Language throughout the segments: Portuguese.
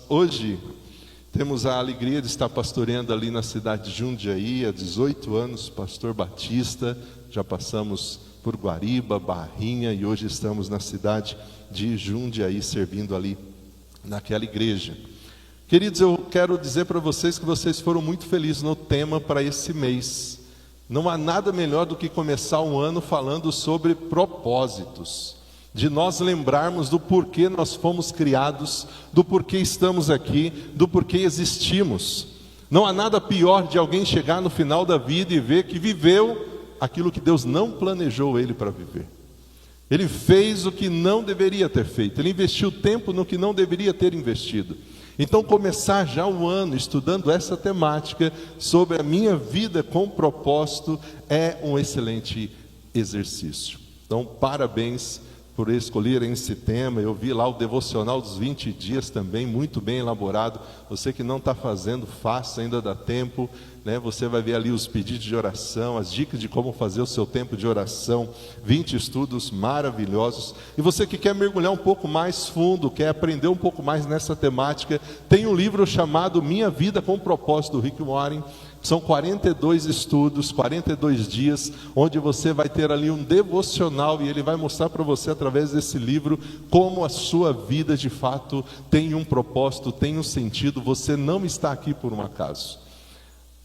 hoje temos a alegria de estar pastoreando ali na cidade de Jundiaí, há 18 anos, pastor Batista. Já passamos por Guariba, Barrinha e hoje estamos na cidade de Jundiaí, servindo ali naquela igreja. Queridos, eu quero dizer para vocês que vocês foram muito felizes no tema para esse mês. Não há nada melhor do que começar um ano falando sobre propósitos, de nós lembrarmos do porquê nós fomos criados, do porquê estamos aqui, do porquê existimos. Não há nada pior de alguém chegar no final da vida e ver que viveu aquilo que Deus não planejou ele para viver. Ele fez o que não deveria ter feito, ele investiu tempo no que não deveria ter investido. Então começar já o ano estudando essa temática sobre a minha vida com propósito é um excelente exercício. Então parabéns por escolherem esse tema. Eu vi lá o devocional dos 20 dias também, muito bem elaborado. Você que não está fazendo, faça, ainda dá tempo, né? Você vai ver ali os pedidos de oração, as dicas de como fazer o seu tempo de oração, 20 estudos maravilhosos. E você que quer mergulhar um pouco mais fundo, quer aprender um pouco mais nessa temática, tem um livro chamado Minha Vida com Propósito, do Rick Warren. São 42 estudos, 42 dias, onde você vai ter ali um devocional e ele vai mostrar para você através desse livro como a sua vida de fato tem um propósito, tem um sentido. Você não está aqui por um acaso.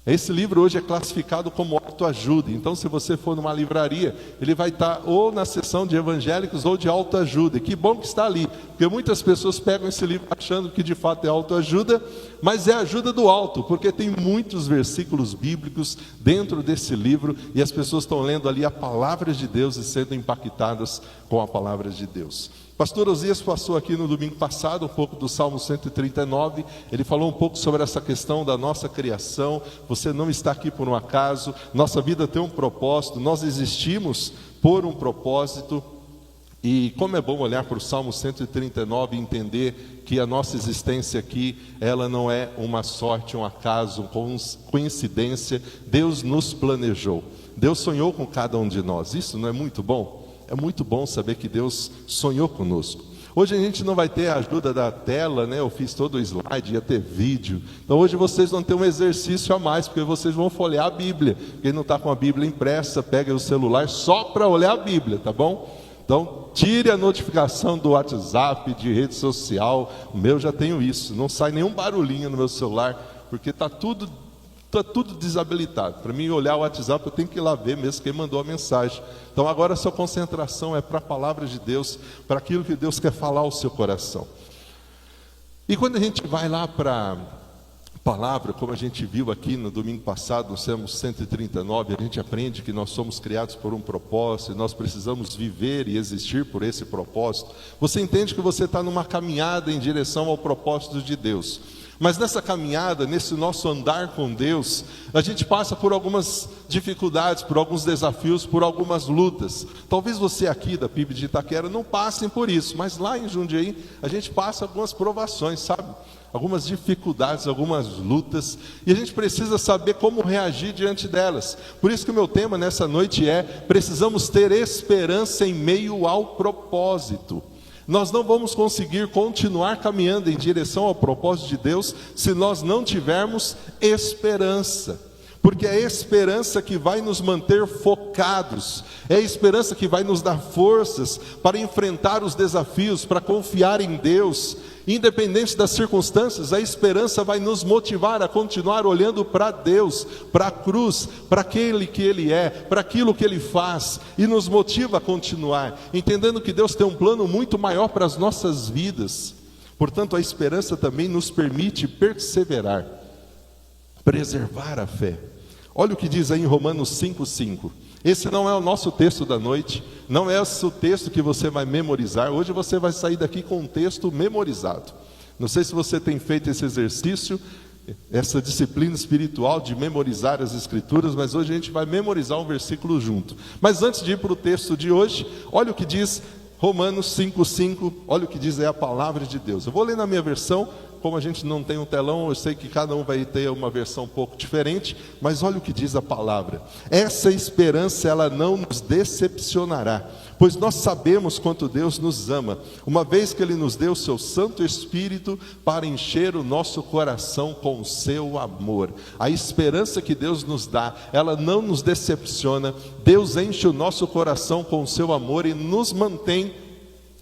Esse livro hoje é classificado como autoajuda. Então se você for numa livraria, ele vai estar ou na seção de evangélicos ou de autoajuda. Que bom que está ali, porque muitas pessoas pegam esse livro achando que de fato é autoajuda, mas é ajuda do alto, porque tem muitos versículos bíblicos dentro desse livro e as pessoas estão lendo ali a palavra de Deus e sendo impactadas com a palavra de Deus. Pastor Osias passou aqui no domingo passado um pouco do Salmo 139, ele falou um pouco sobre essa questão da nossa criação. Você não está aqui por um acaso, nossa vida tem um propósito, nós existimos por um propósito. E como é bom olhar para o Salmo 139 e entender que a nossa existência aqui, ela não é uma sorte, um acaso, uma coincidência. Deus nos planejou, Deus sonhou com cada um de nós. Isso não é muito bom? É muito bom saber que Deus sonhou conosco. Hoje a gente não vai ter a ajuda da tela, né? Eu fiz todo o slide, ia ter vídeo. Então hoje vocês vão ter um exercício a mais, porque vocês vão folhear a Bíblia. Quem não está com a Bíblia impressa, pega o celular só para olhar a Bíblia, tá bom? Então tire a notificação do WhatsApp, de rede social. O meu já tenho isso, não sai nenhum barulhinho no meu celular, porque está tudo desabilitado. Para mim olhar o WhatsApp eu tenho que ir lá ver mesmo quem mandou a mensagem. Então agora a sua concentração é para a palavra de Deus, para aquilo que Deus quer falar ao seu coração. E quando a gente vai lá para a palavra, como a gente viu aqui no domingo passado, no Salmo 139, a gente aprende que nós somos criados por um propósito, e nós precisamos viver e existir por esse propósito. Você entende que você está numa caminhada em direção ao propósito de Deus. Mas nessa caminhada, nesse nosso andar com Deus, a gente passa por algumas dificuldades, por alguns desafios, por algumas lutas. Talvez você aqui da PIB de Itaquera não passem por isso, mas lá em Jundiaí a gente passa algumas provações, sabe? Algumas dificuldades, algumas lutas, e a gente precisa saber como reagir diante delas. Por isso que o meu tema nessa noite é: precisamos ter esperança em meio ao propósito. Nós não vamos conseguir continuar caminhando em direção ao propósito de Deus se nós não tivermos esperança. Porque é a esperança que vai nos manter focados, é a esperança que vai nos dar forças para enfrentar os desafios, para confiar em Deus. Independente das circunstâncias, a esperança vai nos motivar a continuar olhando para Deus, para a cruz, para aquele que Ele é, para aquilo que Ele faz, e nos motiva a continuar, entendendo que Deus tem um plano muito maior para as nossas vidas. Portanto, a esperança também nos permite perseverar, preservar a fé. Olha o que diz aí em Romanos 5:5. Esse não é o nosso texto da noite, não é esse o texto que você vai memorizar. Hoje você vai sair daqui com um texto memorizado. Não sei se você tem feito esse exercício, essa disciplina espiritual de memorizar as escrituras, mas hoje a gente vai memorizar um versículo junto. Mas antes de ir para o texto de hoje, olha o que diz Romanos 5:5, olha o que diz aí a palavra de Deus. Eu vou ler na minha versão. Como a gente não tem um telão, eu sei que cada um vai ter uma versão um pouco diferente, mas olha o que diz a palavra: essa esperança, ela não nos decepcionará, pois nós sabemos quanto Deus nos ama, uma vez que Ele nos deu o seu Santo Espírito para encher o nosso coração com o seu amor. A esperança que Deus nos dá, ela não nos decepciona. Deus enche o nosso coração com o seu amor e nos mantém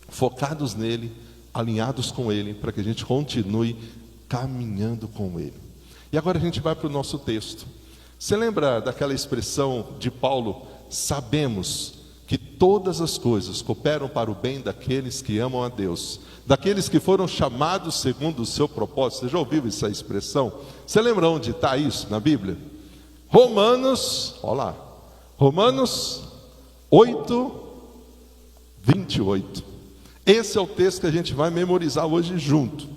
focados nele, alinhados com Ele, para que a gente continue caminhando com Ele. E agora a gente vai para o nosso texto. Você lembra daquela expressão de Paulo? Sabemos que todas as coisas cooperam para o bem daqueles que amam a Deus, daqueles que foram chamados segundo o seu propósito. Você já ouviu essa expressão? Você lembra onde está isso na Bíblia? Romanos, olha lá, Romanos 8, 28. Esse é o texto que a gente vai memorizar hoje junto.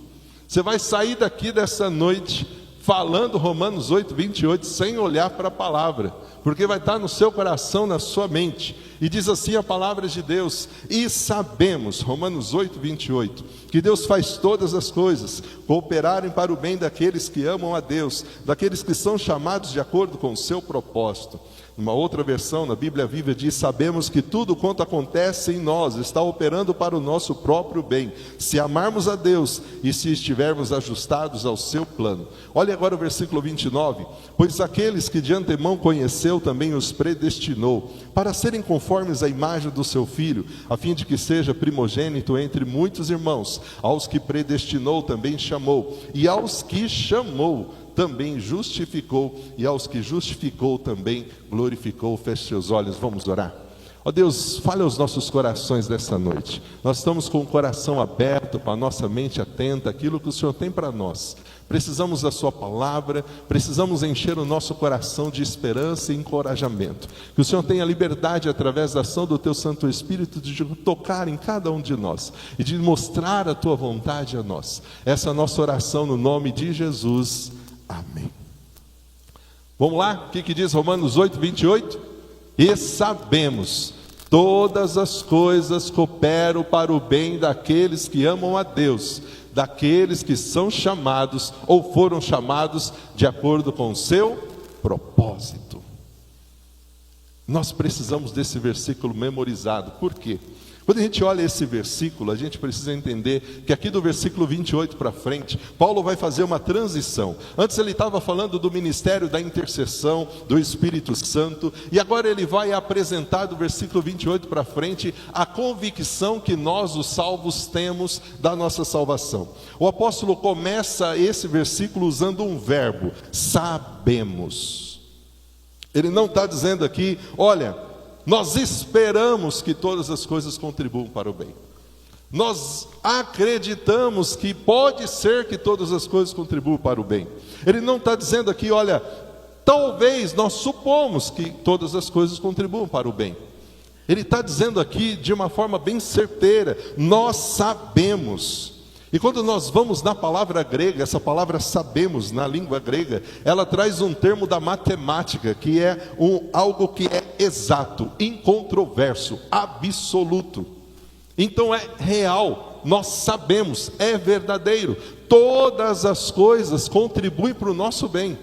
Você vai sair daqui dessa noite falando Romanos 8, 28, sem olhar para a palavra, porque vai estar no seu coração, na sua mente. E diz assim a palavra de Deus: e sabemos, Romanos 8, 28, que Deus faz todas as coisas cooperarem para o bem daqueles que amam a Deus, daqueles que são chamados de acordo com o seu propósito. Numa outra versão, na Bíblia Viva, diz: sabemos que tudo quanto acontece em nós está operando para o nosso próprio bem, se amarmos a Deus e se estivermos ajustados ao seu plano. Olha agora o versículo 29. Pois aqueles que de antemão conheceu também os predestinou, para serem conformes à imagem do seu Filho, a fim de que seja primogênito entre muitos irmãos. Aos que predestinou também chamou, e aos que chamou também justificou, e aos que justificou também glorificou. Feche seus olhos, vamos orar. Ó Deus, fale aos nossos corações dessa noite. Nós estamos com o coração aberto, com a nossa mente atenta àquilo que o Senhor tem para nós. Precisamos da sua palavra, precisamos encher o nosso coração de esperança e encorajamento. Que o Senhor tenha liberdade, através da ação do teu Santo Espírito, de tocar em cada um de nós e de mostrar a tua vontade a nós. Essa é a nossa oração no nome de Jesus. Amém. Vamos lá, o que diz Romanos 8, 28? E sabemos, todas as coisas cooperam para o bem daqueles que amam a Deus, daqueles que são chamados ou foram chamados de acordo com o seu propósito. Nós precisamos desse versículo memorizado. Por quê? Quando a gente olha esse versículo, a gente precisa entender que aqui do versículo 28 para frente, Paulo vai fazer uma transição. Antes ele estava falando do ministério da intercessão, do Espírito Santo, e agora ele vai apresentar do versículo 28 para frente a convicção que nós, os salvos, temos da nossa salvação. O apóstolo começa esse versículo usando um verbo: sabemos. Ele não está dizendo aqui, olha, nós esperamos que todas as coisas contribuam para o bem. Nós acreditamos que pode ser que todas as coisas contribuam para o bem. Ele não está dizendo aqui, olha, talvez nós supomos que todas as coisas contribuam para o bem. Ele está dizendo aqui de uma forma bem certeira: nós sabemos. E quando nós vamos na palavra grega, essa palavra sabemos, na língua grega, ela traz um termo da matemática, que é algo que é exato, incontroverso, absoluto. Então é real, nós sabemos, é verdadeiro. Todas as coisas contribuem para o nosso bem,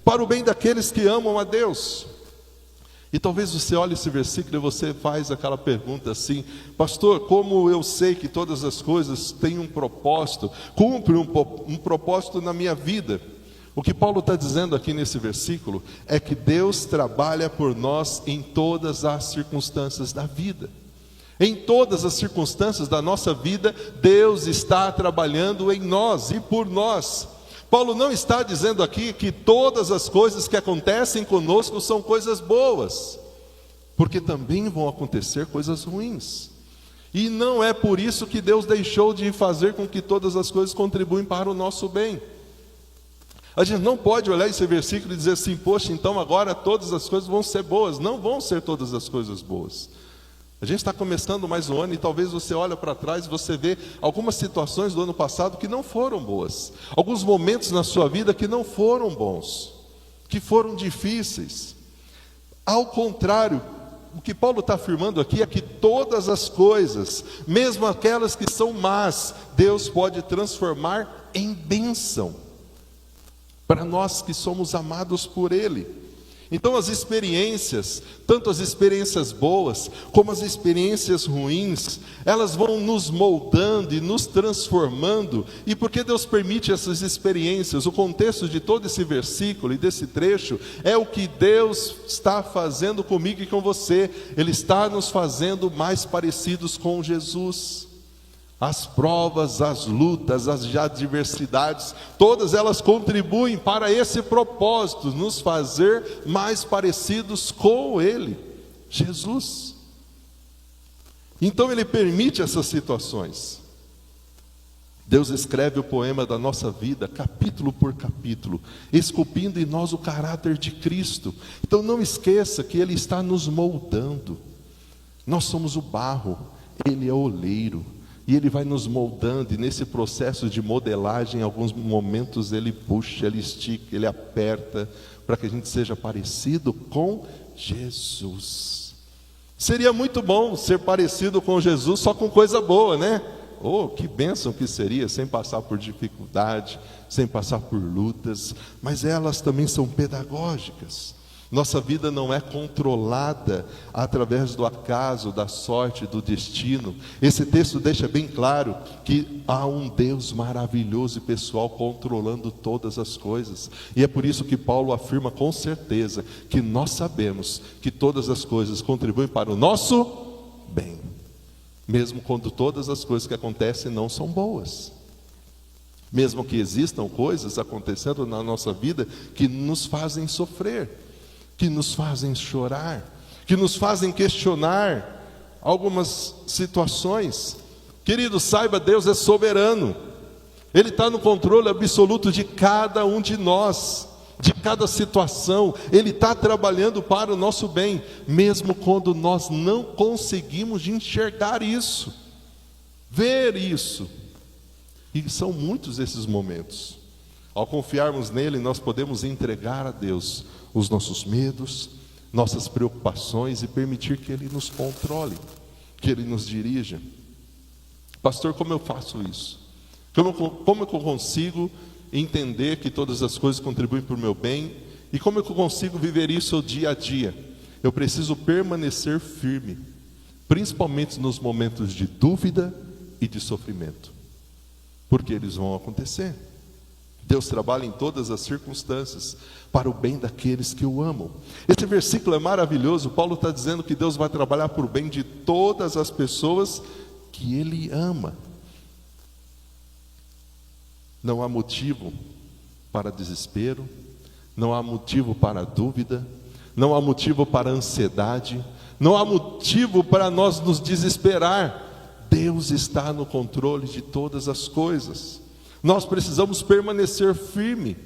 para o bem daqueles que amam a Deus. E talvez você olhe esse versículo e você faz aquela pergunta assim: pastor, como eu sei que todas as coisas têm um propósito, cumprem um propósito na minha vida? O que Paulo está dizendo aqui nesse versículo é que Deus trabalha por nós em todas as circunstâncias da vida. Em todas as circunstâncias da nossa vida, Deus está trabalhando em nós e por nós. Paulo não está dizendo aqui que todas as coisas que acontecem conosco são coisas boas, porque também vão acontecer coisas ruins. E não é por isso que Deus deixou de fazer com que todas as coisas contribuem para o nosso bem. A gente não pode olhar esse versículo e dizer assim: poxa, então agora todas as coisas vão ser boas. Não vão ser todas as coisas boas. A gente está começando mais um ano e talvez você olhe para trás e você vê algumas situações do ano passado que não foram boas. Alguns momentos na sua vida que não foram bons, que foram difíceis. Ao contrário, o que Paulo está afirmando aqui é que todas as coisas, mesmo aquelas que são más, Deus pode transformar em bênção para nós que somos amados por Ele. Então as experiências, tanto as experiências boas como as experiências ruins, elas vão nos moldando e nos transformando. E por que Deus permite essas experiências? O contexto de todo esse versículo e desse trecho é o que Deus está fazendo comigo e com você. Ele está nos fazendo mais parecidos com Jesus. As provas, as lutas, as adversidades, todas elas contribuem para esse propósito, nos fazer mais parecidos com Ele, Jesus. Então Ele permite essas situações. Deus escreve o poema da nossa vida, capítulo por capítulo, esculpindo em nós o caráter de Cristo. Então não esqueça que Ele está nos moldando. Nós somos o barro, Ele é o oleiro. E Ele vai nos moldando, e nesse processo de modelagem, em alguns momentos Ele puxa, Ele estica, Ele aperta, para que a gente seja parecido com Jesus. Seria muito bom ser parecido com Jesus só com coisa boa, né? Oh, que bênção que seria, sem passar por dificuldade, sem passar por lutas, mas elas também são pedagógicas. Nossa vida não é controlada através do acaso, da sorte, do destino. Esse texto deixa bem claro que há um Deus maravilhoso e pessoal controlando todas as coisas. E é por isso que Paulo afirma com certeza que nós sabemos que todas as coisas contribuem para o nosso bem, mesmo quando todas as coisas que acontecem não são boas. Mesmo que existam coisas acontecendo na nossa vida que nos fazem sofrer, que nos fazem chorar, que nos fazem questionar algumas situações. Querido, saiba, Deus é soberano. Ele está no controle absoluto de cada um de nós, de cada situação. Ele está trabalhando para o nosso bem, mesmo quando nós não conseguimos enxergar isso, ver isso. E são muitos esses momentos. Ao confiarmos nele, nós podemos entregar a Deus os nossos medos, nossas preocupações e permitir que Ele nos controle, que Ele nos dirija. Pastor, como eu faço isso? Como eu consigo entender que todas as coisas contribuem para o meu bem? E como eu consigo viver isso dia a dia? Eu preciso permanecer firme, principalmente nos momentos de dúvida e de sofrimento, porque eles vão acontecer. Deus trabalha em todas as circunstâncias para o bem daqueles que o amam. Esse versículo é maravilhoso. Paulo está dizendo que Deus vai trabalhar para o bem de todas as pessoas que Ele ama. Não há motivo para desespero, não há motivo para dúvida, não há motivo para ansiedade, não há motivo para nós nos desesperar. Deus está no controle de todas as coisas. Nós precisamos permanecer firme.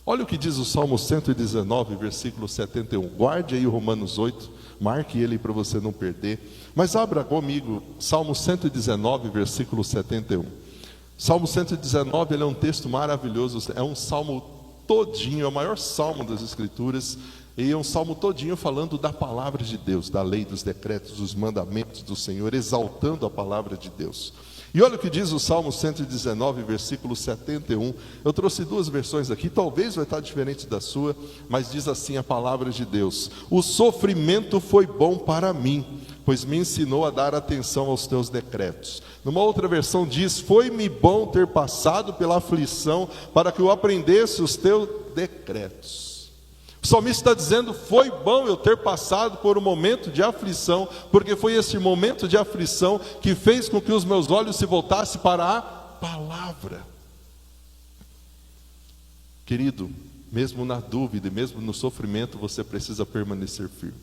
Olha o que diz o Salmo 119, versículo 71. Guarde aí o Romanos 8, marque ele para você não perder. Mas abra comigo Salmo 119, versículo 71. Salmo 119, ele é um texto maravilhoso, é um salmo todinho, é o maior salmo das Escrituras, e é um salmo todinho falando da palavra de Deus, da lei, dos decretos, dos mandamentos do Senhor, exaltando a palavra de Deus. E olha o que diz o Salmo 119, versículo 71. Eu trouxe duas versões aqui, talvez vai estar diferente da sua, mas diz assim a palavra de Deus: o sofrimento foi bom para mim, pois me ensinou a dar atenção aos teus decretos. Numa outra versão diz: foi-me bom ter passado pela aflição, para que eu aprendesse os teus decretos. O salmista está dizendo: foi bom eu ter passado por um momento de aflição, porque foi esse momento de aflição que fez com que os meus olhos se voltassem para a palavra. Querido, mesmo na dúvida e mesmo no sofrimento, você precisa permanecer firme.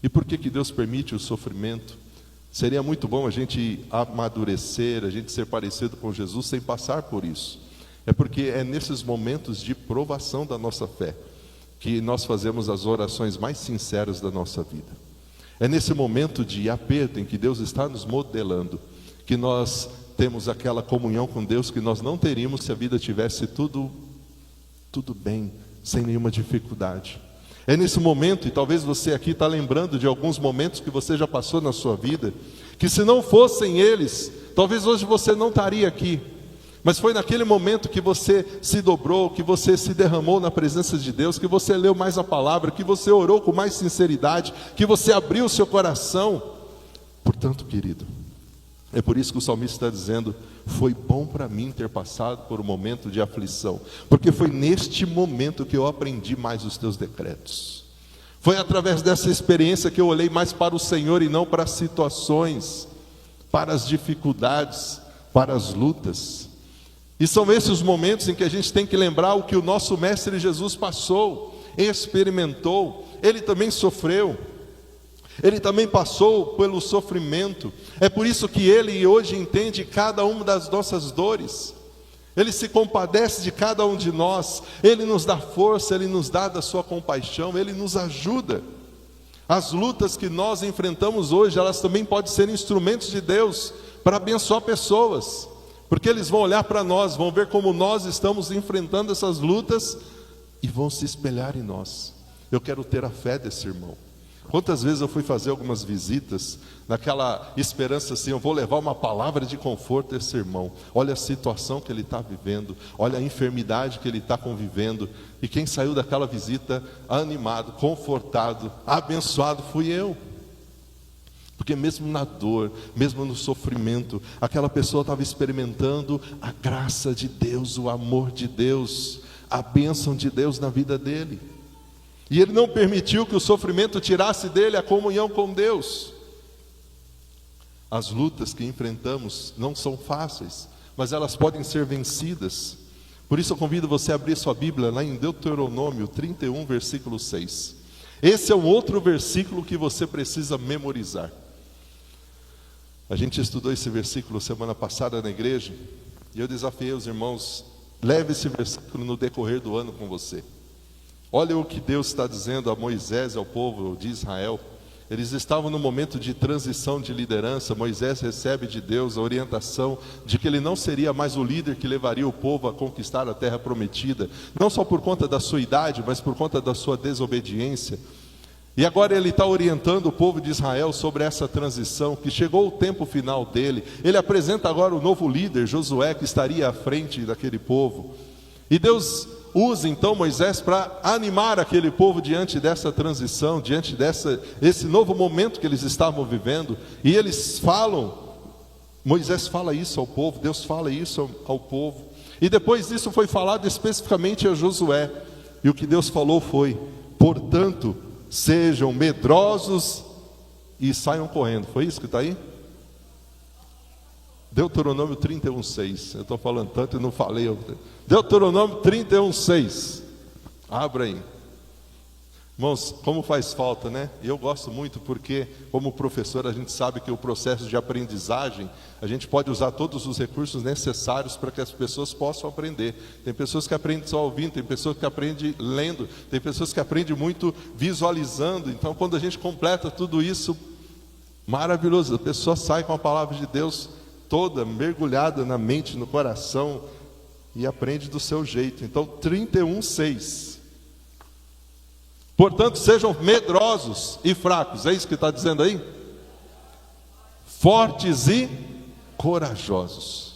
E por que Deus permite o sofrimento? Seria muito bom a gente amadurecer, a gente ser parecido com Jesus sem passar por isso. É porque é nesses momentos de provação da nossa fé que nós fazemos as orações mais sinceras da nossa vida. É nesse momento de aperto em que Deus está nos modelando, que nós temos aquela comunhão com Deus que nós não teríamos se a vida tivesse tudo bem, sem nenhuma dificuldade. É nesse momento, e talvez você aqui está lembrando de alguns momentos que você já passou na sua vida, que se não fossem eles, talvez hoje você não estaria aqui. Mas foi naquele momento que você se dobrou, que você se derramou na presença de Deus, que você leu mais a palavra, que você orou com mais sinceridade, que você abriu o seu coração. Portanto, querido, é por isso que o salmista está dizendo: foi bom para mim ter passado por um momento de aflição, porque foi neste momento que eu aprendi mais os teus decretos. Foi através dessa experiência que eu olhei mais para o Senhor e não para as situações, para as dificuldades, para as lutas. E são esses os momentos em que a gente tem que lembrar o que o nosso Mestre Jesus passou, experimentou. Ele também sofreu, ele também passou pelo sofrimento. É por isso que ele hoje entende cada uma das nossas dores. Ele se compadece de cada um de nós. Ele nos dá força, ele nos dá da sua compaixão, ele nos ajuda. As lutas que nós enfrentamos hoje, elas também podem ser instrumentos de Deus para abençoar pessoas, porque eles vão olhar para nós, vão ver como nós estamos enfrentando essas lutas e vão se espelhar em nós. Eu quero ter a fé desse irmão. Quantas vezes eu fui fazer algumas visitas, naquela esperança assim: eu vou levar uma palavra de conforto a esse irmão. Olha a situação que ele está vivendo, olha a enfermidade que ele está convivendo. E quem saiu daquela visita animado, confortado, abençoado, fui eu. Porque mesmo na dor, mesmo no sofrimento, aquela pessoa estava experimentando a graça de Deus, o amor de Deus, a bênção de Deus na vida dele. E ele não permitiu que o sofrimento tirasse dele a comunhão com Deus. As lutas que enfrentamos não são fáceis, mas elas podem ser vencidas. Por isso eu convido você a abrir sua Bíblia lá em Deuteronômio 31, versículo 6. Esse é um outro versículo que você precisa memorizar. A gente estudou esse versículo semana passada na igreja, e eu desafiei os irmãos: leve esse versículo no decorrer do ano com você. Olha o que Deus está dizendo a Moisés e ao povo de Israel. Eles estavam no momento de transição de liderança. Moisés recebe de Deus a orientação de que ele não seria mais o líder que levaria o povo a conquistar a terra prometida, não só por conta da sua idade, mas por conta da sua desobediência. E agora ele está orientando o povo de Israel sobre essa transição, que chegou o tempo final dele. Ele apresenta agora o novo líder, Josué, que estaria à frente daquele povo. E Deus usa então Moisés para animar aquele povo diante dessa transição, diante desse novo momento que eles estavam vivendo. E eles falam, Moisés fala isso ao povo, Deus fala isso ao povo. E depois disso foi falado especificamente a Josué. E o que Deus falou foi: portanto, sejam medrosos e saiam correndo. Foi isso que está aí? Deuteronômio 31:6. Eu estou falando tanto e não falei. Deuteronômio 31:6. Abra aí. Irmãos, como faz falta, né? Eu gosto muito porque, como professor, a gente sabe que o processo de aprendizagem, a gente pode usar todos os recursos necessários para que as pessoas possam aprender. Tem pessoas que aprendem só ouvindo, tem pessoas que aprendem lendo, tem pessoas que aprendem muito visualizando. Então, quando a gente completa tudo isso, maravilhoso. A pessoa sai com a palavra de Deus toda mergulhada na mente, no coração, e aprende do seu jeito. Então, 31:6. Portanto, sejam medrosos e fracos. É isso que está dizendo aí? Fortes e corajosos.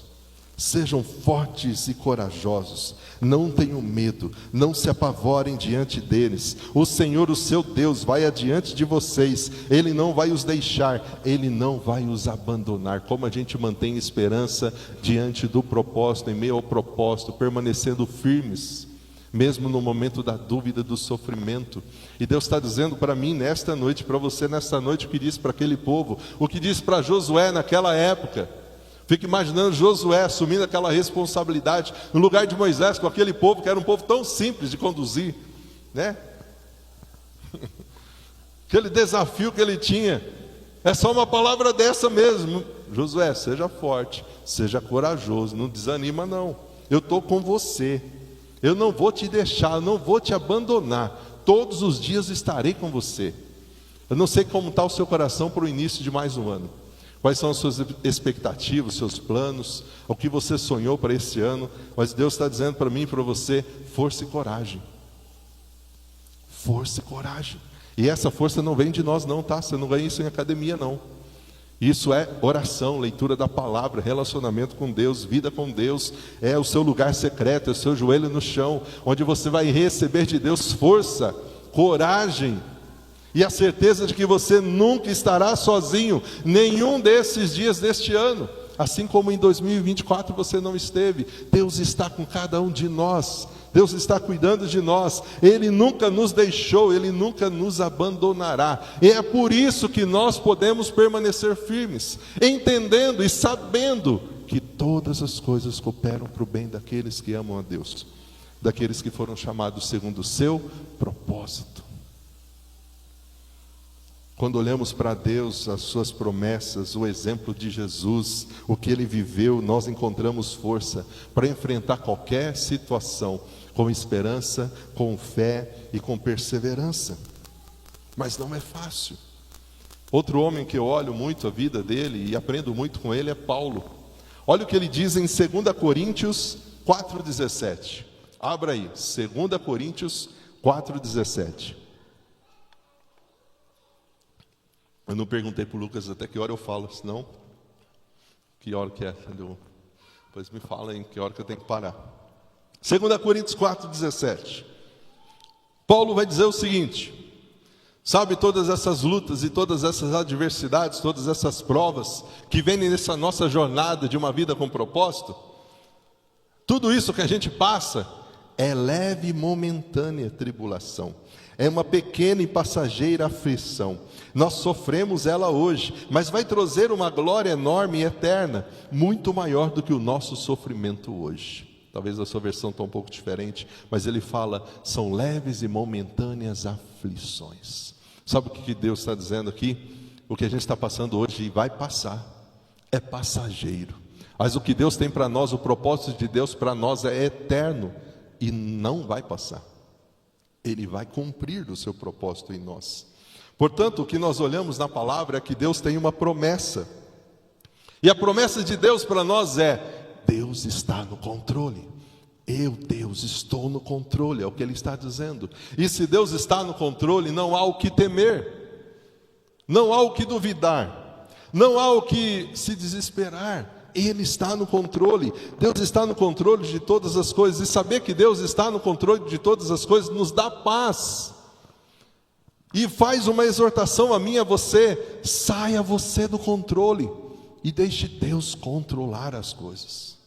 Sejam fortes e corajosos. Não tenham medo, não se apavorem diante deles. O Senhor, o seu Deus, vai adiante de vocês. Ele não vai os deixar, Ele não vai os abandonar. Como a gente mantém esperança diante do propósito, em meio ao propósito, permanecendo firmes, mesmo no momento da dúvida, do sofrimento. E Deus está dizendo para mim nesta noite, para você nesta noite, o que disse para aquele povo, o que disse para Josué naquela época. Fico imaginando Josué assumindo aquela responsabilidade no lugar de Moisés, com aquele povo que era um povo tão simples de conduzir, né? Aquele desafio que ele tinha, é só uma palavra dessa mesmo: Josué, seja forte, seja corajoso, não desanima não, eu estou com você, eu não vou te deixar, eu não vou te abandonar, todos os dias estarei com você. Eu não sei como está o seu coração para o início de mais um ano. Quais são as suas expectativas, os seus planos, o que você sonhou para esse ano? Mas Deus está dizendo para mim e para você: força e coragem. Força e coragem. E essa força não vem de nós não, tá? Você não ganha isso em academia não. Isso é oração, leitura da palavra, relacionamento com Deus, vida com Deus. É o seu lugar secreto, é o seu joelho no chão, onde você vai receber de Deus força, coragem e a certeza de que você nunca estará sozinho, nenhum desses dias deste ano. Assim como em 2024 você não esteve, Deus está com cada um de nós. Deus está cuidando de nós, Ele nunca nos deixou, Ele nunca nos abandonará. E é por isso que nós podemos permanecer firmes, entendendo e sabendo que todas as coisas cooperam para o bem daqueles que amam a Deus, daqueles que foram chamados segundo o seu propósito. Quando olhamos para Deus, as suas promessas, o exemplo de Jesus, o que Ele viveu, nós encontramos força para enfrentar qualquer situação, com esperança, com fé e com perseverança. Mas não é fácil. Outro homem que eu olho muito a vida dele e aprendo muito com ele é Paulo. Olha o que ele diz em 2 Coríntios 4,17. Abra aí, 2 Coríntios 4,17. Eu não perguntei para o Lucas até que hora eu falo, senão, que hora que é? Depois me fala em que hora que eu tenho que parar. 2 Coríntios 4,17. Paulo vai dizer o seguinte: sabe, todas essas lutas e todas essas adversidades, todas essas provas que vêm nessa nossa jornada de uma vida com propósito, tudo isso que a gente passa é leve e momentânea tribulação, é uma pequena e passageira aflição. Nós sofremos ela hoje, mas vai trazer uma glória enorme e eterna, muito maior do que o nosso sofrimento hoje. Talvez a sua versão está um pouco diferente, mas ele fala, são leves e momentâneas aflições. Sabe o que Deus está dizendo aqui? O que a gente está passando hoje vai passar, é passageiro. Mas o que Deus tem para nós, o propósito de Deus para nós é eterno e não vai passar. Ele vai cumprir o seu propósito em nós. Portanto, o que nós olhamos na palavra é que Deus tem uma promessa. E a promessa de Deus para nós é: Deus está no controle. Eu, Deus, estou no controle, é o que Ele está dizendo. E se Deus está no controle, não há o que temer, não há o que duvidar, não há o que se desesperar. Ele está no controle, Deus está no controle de todas as coisas. E saber que Deus está no controle de todas as coisas nos dá paz. E faz uma exortação a mim e a você: saia você do controle e deixe Deus controlar as coisas.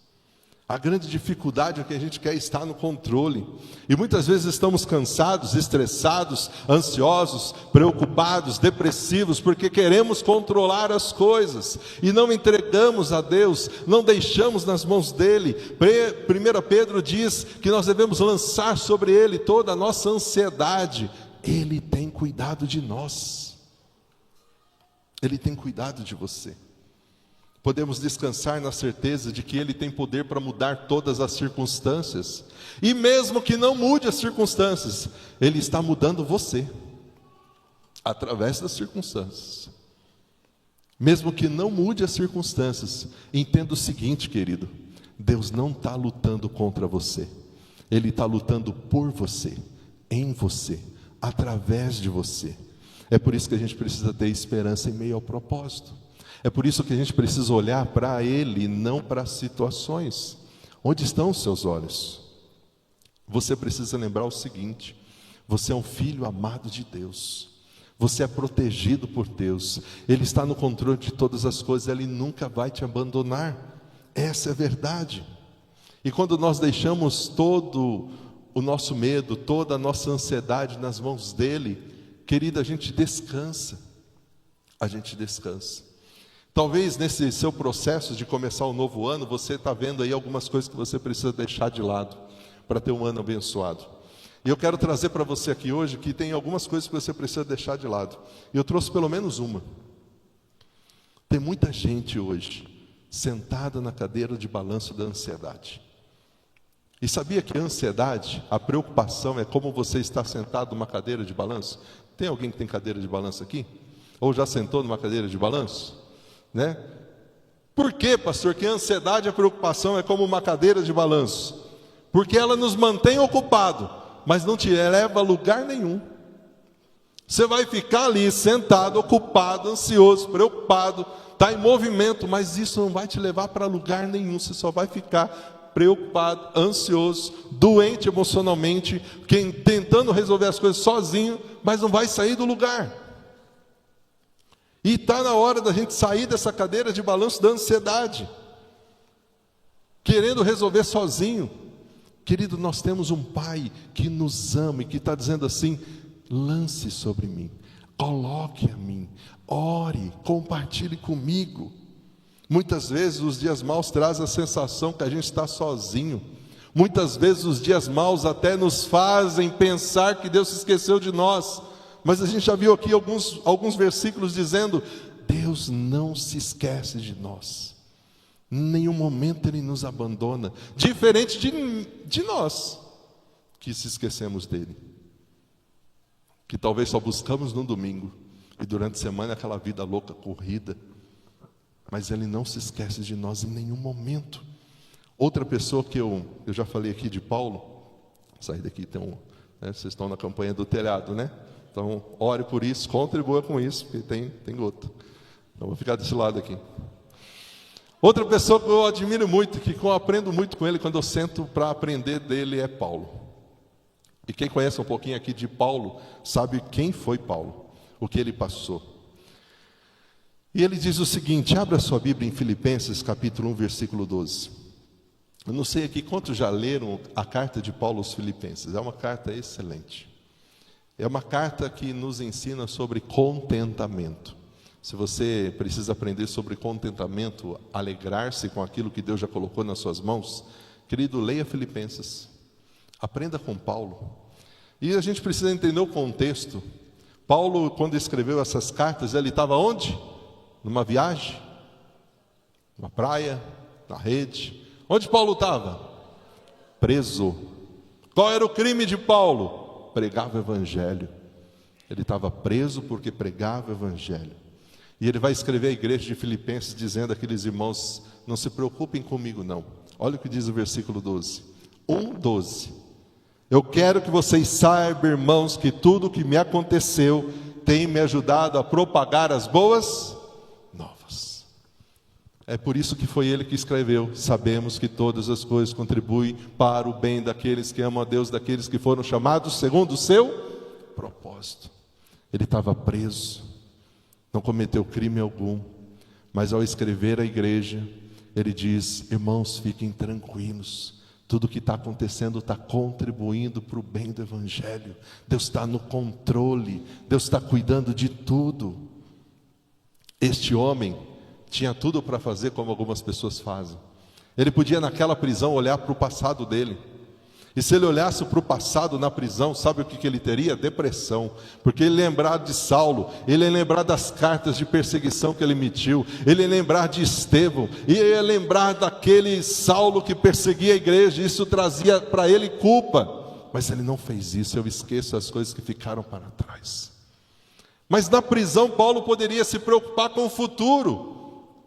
A grande dificuldade é que a gente quer estar no controle, e muitas vezes estamos cansados, estressados, ansiosos, preocupados, depressivos, porque queremos controlar as coisas, e não entregamos a Deus, não deixamos nas mãos dEle. 1 Pedro diz que nós devemos lançar sobre Ele toda a nossa ansiedade. Ele tem cuidado de nós, Ele tem cuidado de você. Podemos descansar na certeza de que Ele tem poder para mudar todas as circunstâncias. E mesmo que não mude as circunstâncias, Ele está mudando você, através das circunstâncias. Mesmo que não mude as circunstâncias, entenda o seguinte, querido: Deus não está lutando contra você. Ele está lutando por você, em você, através de você. É por isso que a gente precisa ter esperança em meio ao propósito. É por isso que a gente precisa olhar para Ele, não para as situações. Onde estão os seus olhos? Você precisa lembrar o seguinte: você é um filho amado de Deus, você é protegido por Deus, Ele está no controle de todas as coisas, Ele nunca vai te abandonar. Essa é a verdade. E quando nós deixamos todo o nosso medo, toda a nossa ansiedade nas mãos dEle, querida, a gente descansa. A gente descansa. Talvez nesse seu processo de começar um novo ano, você está vendo aí algumas coisas que você precisa deixar de lado, para ter um ano abençoado. E eu quero trazer para você aqui hoje que tem algumas coisas que você precisa deixar de lado. E eu trouxe pelo menos uma. Tem muita gente hoje sentada na cadeira de balanço da ansiedade. E sabia que a ansiedade, a preocupação é como você está sentado numa cadeira de balanço? Tem alguém que tem cadeira de balanço aqui? Ou já sentou numa cadeira de balanço? Né? Por que, pastor, que a ansiedade e a preocupação é como uma cadeira de balanço? Porque ela nos mantém ocupado, mas não te leva a lugar nenhum. Você vai ficar ali sentado, ocupado, ansioso, preocupado, está em movimento, mas isso não vai te levar para lugar nenhum. Você só vai ficar preocupado, ansioso, doente emocionalmente, tentando resolver as coisas sozinho, mas não vai sair do lugar. E está na hora da gente sair dessa cadeira de balanço da ansiedade, querendo resolver sozinho. Querido, nós temos um Pai que nos ama e que está dizendo assim: lance sobre mim, coloque a mim, ore, compartilhe comigo. Muitas vezes os dias maus trazem a sensação que a gente está sozinho. Muitas vezes os dias maus até nos fazem pensar que Deus se esqueceu de nós. Mas a gente já viu aqui alguns versículos dizendo: Deus não se esquece de nós. Em nenhum momento Ele nos abandona. Diferente de nós, que se esquecemos dEle. Que talvez só buscamos no domingo. E durante a semana aquela vida louca, corrida. Mas Ele não se esquece de nós em nenhum momento. Outra pessoa que eu já falei aqui de Paulo. Sair daqui, vocês estão na campanha do telhado, né? Então, ore por isso, contribua com isso, porque tem outro. Então, vou ficar desse lado aqui. Outra pessoa que eu admiro muito, que eu aprendo muito com ele quando eu sento para aprender dele, é Paulo. E quem conhece um pouquinho aqui de Paulo, sabe quem foi Paulo, o que ele passou. E ele diz o seguinte, abra sua Bíblia em Filipenses, capítulo 1, versículo 12. Eu não sei aqui quantos já leram a carta de Paulo aos Filipenses, é uma carta excelente. É uma carta que nos ensina sobre contentamento. Se você precisa aprender sobre contentamento, alegrar-se com aquilo que Deus já colocou nas suas mãos, querido, leia Filipenses. Aprenda com Paulo. E a gente precisa entender o contexto. Paulo, quando escreveu essas cartas, ele estava onde? Numa viagem? Numa praia? Na rede? Onde Paulo estava? Preso. Qual era o crime de Paulo? Pregava o evangelho. Ele estava preso porque pregava o evangelho. E ele vai escrever à igreja de Filipenses dizendo àqueles irmãos: não se preocupem comigo não. Olha o que diz o versículo 12. 1:12. Eu quero que vocês saibam, irmãos, que tudo o que me aconteceu tem me ajudado a propagar as boas novas. É por isso que foi ele que escreveu: sabemos que todas as coisas contribuem para o bem daqueles que amam a Deus, daqueles que foram chamados segundo o seu propósito. Ele estava preso, não cometeu crime algum, mas ao escrever à igreja, ele diz: irmãos, fiquem tranquilos, tudo que está acontecendo está contribuindo para o bem do evangelho. Deus está no controle, Deus está cuidando de tudo. Este homem tinha tudo para fazer como algumas pessoas fazem. Ele podia naquela prisão olhar para o passado dele. E se ele olhasse para o passado na prisão, sabe o que ele teria? Depressão. Porque ele lembrar de Saulo, ele ia lembrar das cartas de perseguição que ele emitiu, ele ia lembrar de Estevão, e ele ia lembrar daquele Saulo que perseguia a igreja. Isso trazia para ele culpa. Mas ele não fez isso. Eu esqueço as coisas que ficaram para trás. Mas na prisão Paulo poderia se preocupar com o futuro,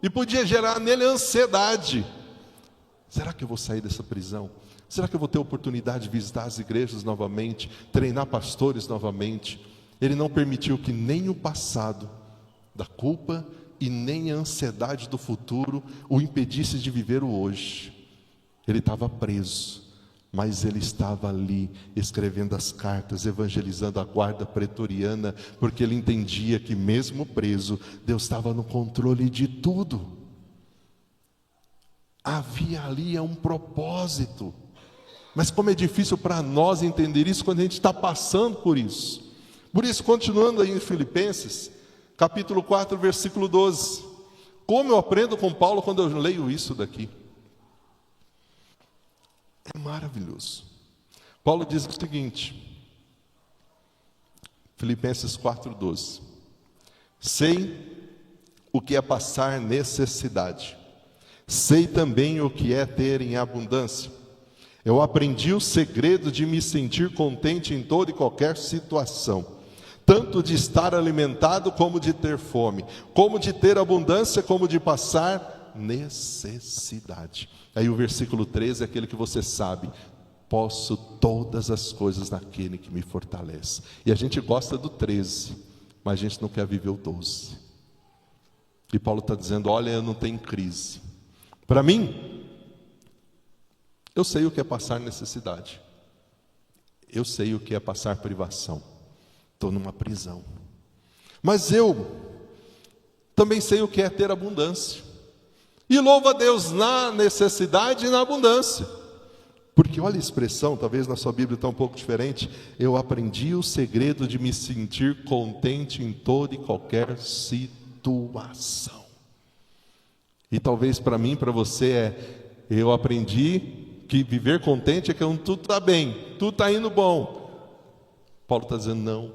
e podia gerar nele ansiedade. Será que eu vou sair dessa prisão? Será que eu vou ter oportunidade de visitar as igrejas novamente, treinar pastores novamente? Ele não permitiu que nem o passado da culpa e nem a ansiedade do futuro o impedisse de viver o hoje. Ele estava preso, mas ele estava ali escrevendo as cartas, evangelizando a guarda pretoriana, porque ele entendia que mesmo preso, Deus estava no controle de tudo. Havia ali um propósito. Mas como é difícil para nós entender isso quando a gente está passando por isso. Por isso, continuando aí em Filipenses, capítulo 4, versículo 12. Como eu aprendo com Paulo quando eu leio isso daqui? É maravilhoso. Paulo diz o seguinte, Filipenses 4, 12. Sei o que é passar necessidade. Sei também o que é ter em abundância. Eu aprendi o segredo de me sentir contente em toda e qualquer situação, tanto de estar alimentado como de ter fome, como de ter abundância, como de passar necessidade. Aí o versículo 13 é aquele que você sabe: posso todas as coisas naquele que me fortalece. E a gente gosta do 13, mas a gente não quer viver o 12. E Paulo está dizendo, olha, eu não tenho crise. Para mim, eu sei o que é passar necessidade. Eu sei o que é passar privação. Estou numa prisão. Mas eu também sei o que é ter abundância. E louvo a Deus na necessidade e na abundância. Porque olha a expressão, talvez na sua Bíblia está um pouco diferente. Eu aprendi o segredo de me sentir contente em toda e qualquer situação. E talvez para mim, para você eu aprendi que viver contente é quando tudo está bem, tudo está indo bom. Paulo está dizendo, não,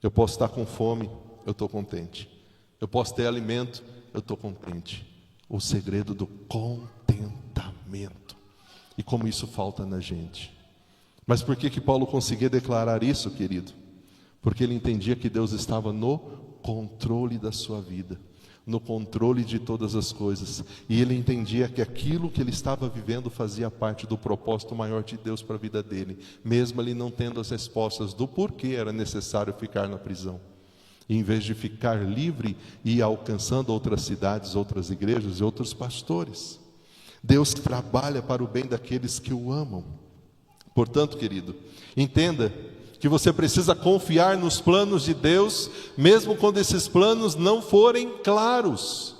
eu posso estar com fome, eu estou contente. Eu posso ter alimento, eu estou contente. O segredo do contentamento. E como isso falta na gente. Mas por que Paulo conseguia declarar isso, querido? Porque ele entendia que Deus estava no controle da sua vida, no controle de todas as coisas. E ele entendia que aquilo que ele estava vivendo fazia parte do propósito maior de Deus para a vida dele, mesmo ele não tendo as respostas do porquê era necessário ficar na prisão. E em vez de ficar livre e ir alcançando outras cidades, outras igrejas e outros pastores. Deus trabalha para o bem daqueles que o amam. Portanto, querido, entenda que você precisa confiar nos planos de Deus, mesmo quando esses planos não forem claros.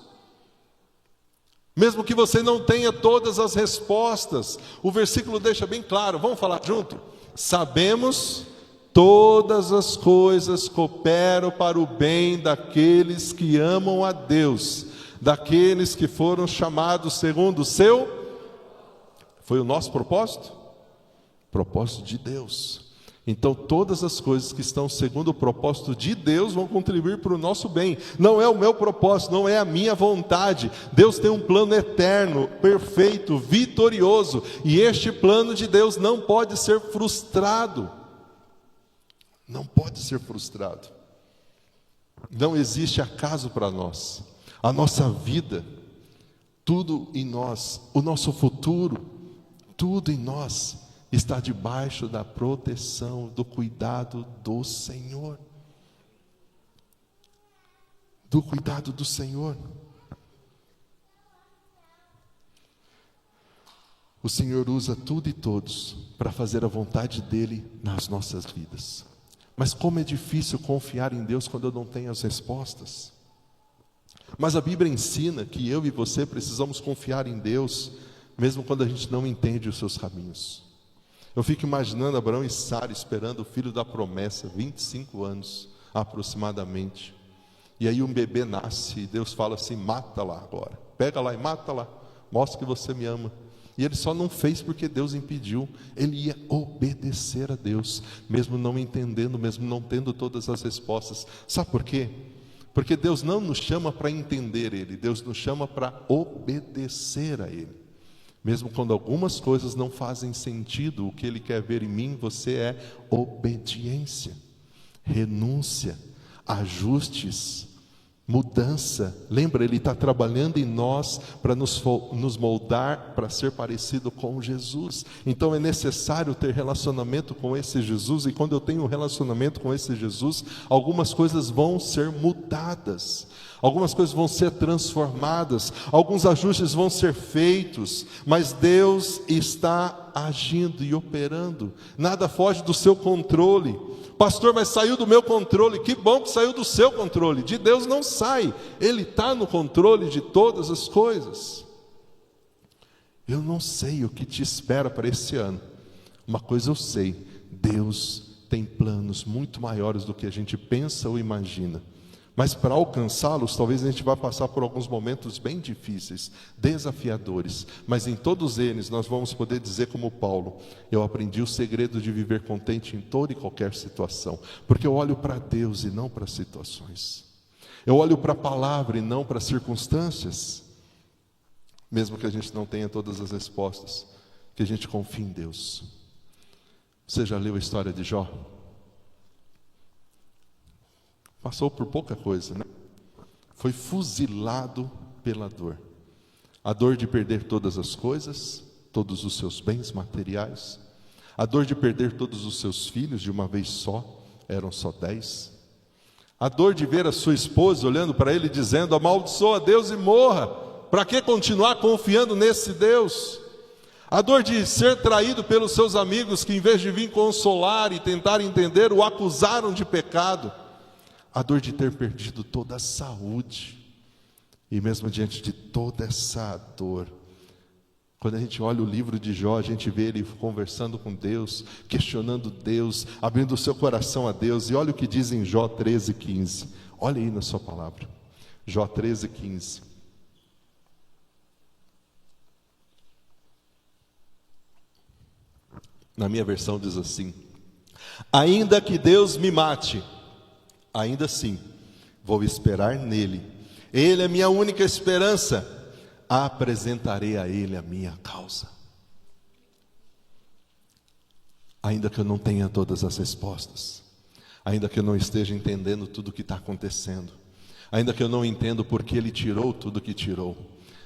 Mesmo que você não tenha todas as respostas. O versículo deixa bem claro, vamos falar junto? Sabemos todas as coisas cooperam para o bem daqueles que amam a Deus, daqueles que foram chamados segundo o seu... Foi o nosso propósito? Propósito de Deus. Então todas as coisas que estão segundo o propósito de Deus vão contribuir para o nosso bem. Não é o meu propósito, não é a minha vontade. Deus tem um plano eterno, perfeito, vitorioso. E este plano de Deus não pode ser frustrado. Não pode ser frustrado. Não existe acaso para nós. A nossa vida, tudo em nós, o nosso futuro, tudo em nós está debaixo da proteção, do cuidado do Senhor. Do cuidado do Senhor. O Senhor usa tudo e todos para fazer a vontade dEle nas nossas vidas. Mas como é difícil confiar em Deus quando eu não tenho as respostas. Mas a Bíblia ensina que eu e você precisamos confiar em Deus, mesmo quando a gente não entende os seus caminhos. Eu fico imaginando Abraão e Sara esperando o filho da promessa, 25 anos aproximadamente. E aí um bebê nasce e Deus fala assim, mata lá agora. Pega lá e mata lá, mostra que você me ama. E ele só não fez porque Deus impediu. Ele ia obedecer a Deus, mesmo não entendendo, mesmo não tendo todas as respostas. Sabe por quê? Porque Deus não nos chama para entender Ele, Deus nos chama para obedecer a Ele. Mesmo quando algumas coisas não fazem sentido, o que Ele quer ver em mim, você é obediência, renúncia, ajustes, mudança. Lembra, Ele está trabalhando em nós para nos moldar, para ser parecido com Jesus. Então é necessário ter relacionamento com esse Jesus. E quando eu tenho um relacionamento com esse Jesus, algumas coisas vão ser mudadas, algumas coisas vão ser transformadas, alguns ajustes vão ser feitos. Mas Deus está agindo e operando. Nada foge do seu controle. Pastor, mas saiu do meu controle. Que bom que saiu do seu controle. De Deus não sai. Ele está no controle de todas as coisas. Eu não sei o que te espera para esse ano. Uma coisa eu sei: Deus tem planos muito maiores do que a gente pensa ou imagina. Mas para alcançá-los, talvez a gente vá passar por alguns momentos bem difíceis, desafiadores. Mas em todos eles nós vamos poder dizer como Paulo: eu aprendi o segredo de viver contente em toda e qualquer situação. Porque eu olho para Deus e não para as situações. Eu olho para a palavra e não para as circunstâncias. Mesmo que a gente não tenha todas as respostas, que a gente confie em Deus. Você já leu a história de Jó? Passou por pouca coisa, né? Foi fuzilado pela dor. A dor de perder todas as coisas, todos os seus bens materiais, A dor de perder todos os seus filhos de uma vez só, eram só 10. A dor de ver a sua esposa olhando para ele dizendo: amaldiçoa Deus e morra. Para que continuar confiando nesse Deus? A dor de ser traído pelos seus amigos que, em vez de vir consolar e tentar entender, o acusaram de pecado. A dor de ter perdido toda a saúde. E mesmo diante de toda essa dor, quando a gente olha o livro de Jó, a gente vê ele conversando com Deus, questionando Deus, abrindo o seu coração a Deus. E olha o que diz em Jó 13:15. Olha aí na sua palavra. Jó 13:15. Na minha versão diz assim: ainda que Deus me mate, ainda assim vou esperar nele. Ele é minha única esperança. Apresentarei a ele a minha causa. Ainda que eu não tenha todas as respostas, ainda que eu não esteja entendendo tudo o que está acontecendo, ainda que eu não entendo porque ele tirou tudo que tirou,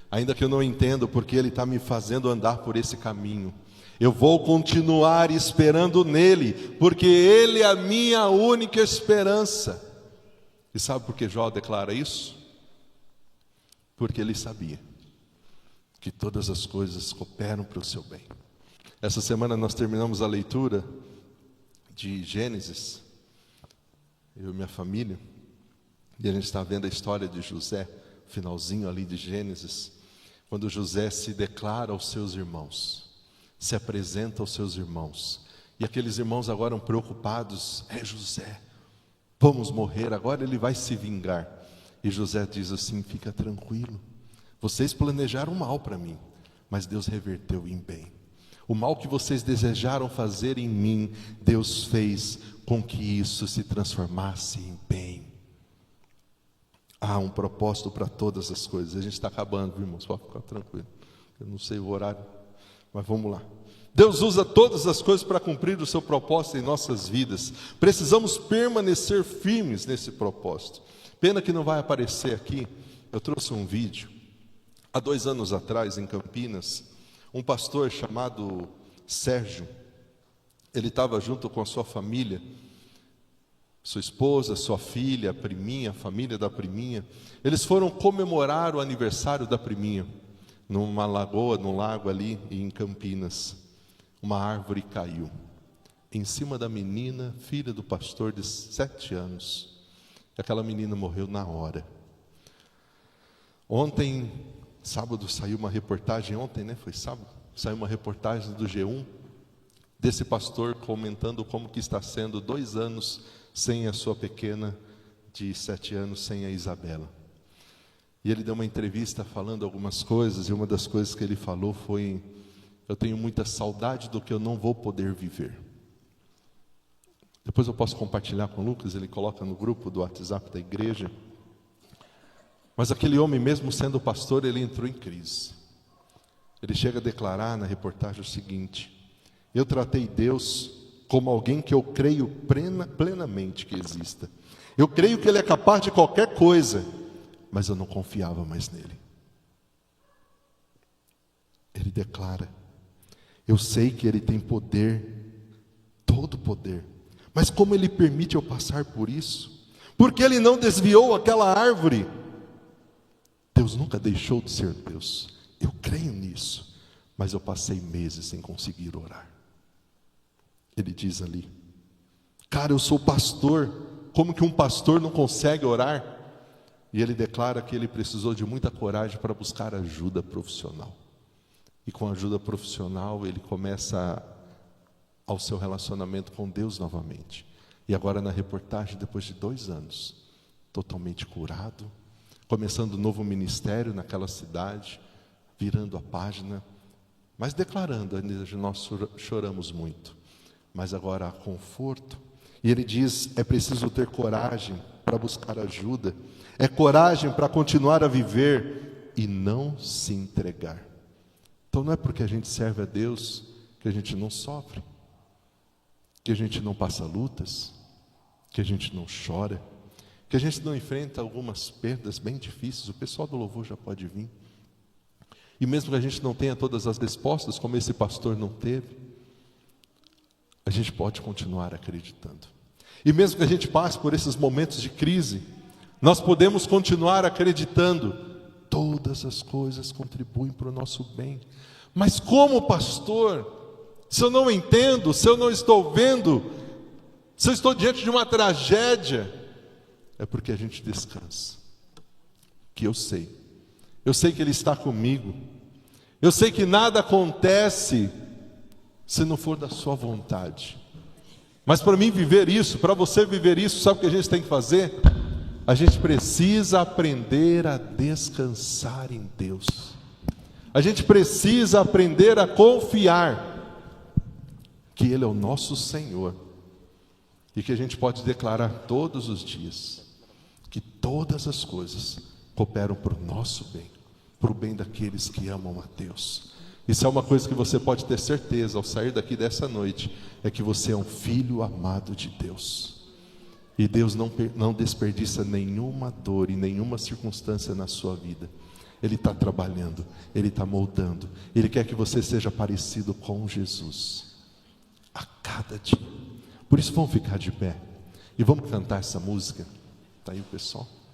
ainda que eu não entendo porque ele está me fazendo andar por esse caminho, eu vou continuar esperando nele, porque ele é a minha única esperança. E sabe por que Jó declara isso? Porque ele sabia que todas as coisas cooperam para o seu bem. Essa semana nós terminamos a leitura de Gênesis, eu e minha família, e a gente está vendo a história de José, finalzinho ali de Gênesis, quando José se declara aos seus irmãos, se apresenta aos seus irmãos, e aqueles irmãos agora eram preocupados: é José, vamos morrer, agora ele vai se vingar. E José diz assim: fica tranquilo, vocês planejaram mal para mim, mas Deus reverteu em bem. O mal que vocês desejaram fazer em mim, Deus fez com que isso se transformasse em bem. Há um propósito para todas as coisas. A gente está acabando, viu, irmãos? Pode ficar tranquilo. Eu não sei o horário, mas vamos lá. Deus usa todas as coisas para cumprir o seu propósito em nossas vidas. Precisamos permanecer firmes nesse propósito. Pena que não vai aparecer aqui. Eu trouxe um vídeo. Há 2 anos atrás, em Campinas, um pastor chamado Sérgio, ele estava junto com a sua família, sua esposa, sua filha, a priminha, a família da priminha. Eles foram comemorar o aniversário da priminha, numa lagoa, num lago ali em Campinas. Uma árvore caiu em cima da menina, filha do pastor, de 7 anos. Aquela menina morreu na hora. Ontem, sábado, saiu uma reportagem, foi sábado? Saiu uma reportagem do G1, desse pastor comentando como que está sendo 2 anos sem a sua pequena de 7 anos, sem a Isabela. E ele deu uma entrevista falando algumas coisas, e uma das coisas que ele falou foi: eu tenho muita saudade do que eu não vou poder viver. Depois eu posso compartilhar com o Lucas, ele coloca no grupo do WhatsApp da igreja. Mas aquele homem, mesmo sendo pastor, ele entrou em crise. Ele chega a declarar na reportagem o seguinte: eu tratei Deus como alguém que eu creio plenamente que exista. Eu creio que Ele é capaz de qualquer coisa, mas eu não confiava mais nele. Ele declara: eu sei que Ele tem poder, todo poder, mas como Ele permite eu passar por isso? Porque Ele não desviou aquela árvore. Deus nunca deixou de ser Deus. Eu creio nisso, mas eu passei meses sem conseguir orar. Ele diz ali: cara, eu sou pastor, como que um pastor não consegue orar? E ele declara que ele precisou de muita coragem para buscar ajuda profissional. E com a ajuda profissional ele começa ao seu relacionamento com Deus novamente. E agora na reportagem, depois de 2 anos, totalmente curado, começando um novo ministério naquela cidade, virando a página, mas declarando: ainda nós choramos muito, mas agora há conforto. E ele diz: é preciso ter coragem para buscar ajuda, é coragem para continuar a viver e não se entregar. Então não é porque a gente serve a Deus que a gente não sofre, que a gente não passa lutas, que a gente não chora, que a gente não enfrenta algumas perdas bem difíceis. O pessoal do louvor já pode vir. E mesmo que a gente não tenha todas as respostas, como esse pastor não teve, a gente pode continuar acreditando. E mesmo que a gente passe por esses momentos de crise, nós podemos continuar acreditando. Todas as coisas contribuem para o nosso bem. Mas como pastor, se eu não entendo, se eu não estou vendo, se eu estou diante de uma tragédia, é porque a gente descansa. Que eu sei que Ele está comigo. Eu sei que nada acontece se não for da sua vontade. Mas para mim viver isso, para você viver isso, sabe o que a gente tem que fazer? A gente precisa aprender a descansar em Deus. A gente precisa aprender a confiar que Ele é o nosso Senhor. E que a gente pode declarar todos os dias que todas as coisas cooperam para o nosso bem, para o bem daqueles que amam a Deus. Isso é uma coisa que você pode ter certeza ao sair daqui dessa noite, é que você é um filho amado de Deus. E Deus não desperdiça nenhuma dor e nenhuma circunstância na sua vida. Ele está trabalhando, Ele está moldando. Ele quer que você seja parecido com Jesus a cada dia. Por isso vamos ficar de pé e vamos cantar essa música. Está aí o pessoal?